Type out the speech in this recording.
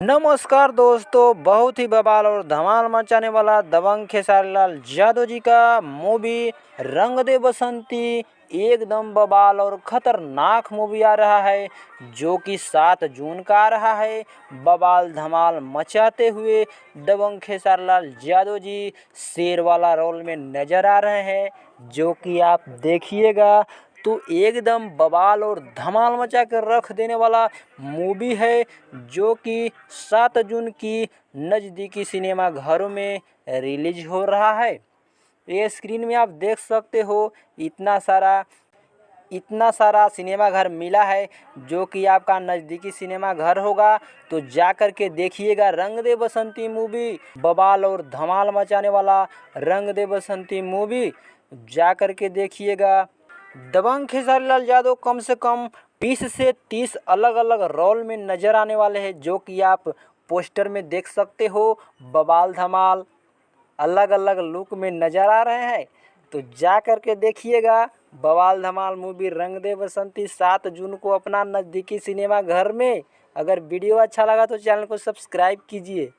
नमस्कार दोस्तों, बहुत ही बवाल और धमाल मचाने वाला दबंग खेसारी लाल यादव जी का मूवी रंग दे बसंती एकदम बवाल और खतरनाक मूवी आ रहा है, जो कि 7 जून का आ रहा है। बवाल धमाल मचाते हुए दबंग खेसारी लाल यादव जी शेर वाला रोल में नजर आ रहे हैं, जो कि आप देखिएगा तो एकदम बवाल और धमाल मचा कर रख देने वाला मूवी है, जो कि 7 जून की नज़दीकी सिनेमा घरों में रिलीज हो रहा है। ये स्क्रीन में आप देख सकते हो, इतना सारा सिनेमा घर मिला है, जो कि आपका नज़दीकी सिनेमा घर होगा तो जा कर के देखिएगा रंग दे बसंती मूवी। बवाल और धमाल मचाने वाला रंग दे बसंती मूवी जा कर के देखिएगा। दबंग खेसारी लाल यादव कम से कम 20 से 30 अलग अलग रोल में नज़र आने वाले हैं, जो कि आप पोस्टर में देख सकते हो। बवाल धमाल अलग अलग लुक में नज़र आ रहे हैं, तो जा कर के देखिएगा बवाल धमाल मूवी रंग दे बसंती 7 जून को अपना नज़दीकी सिनेमा घर में। अगर वीडियो अच्छा लगा तो चैनल को सब्सक्राइब कीजिए।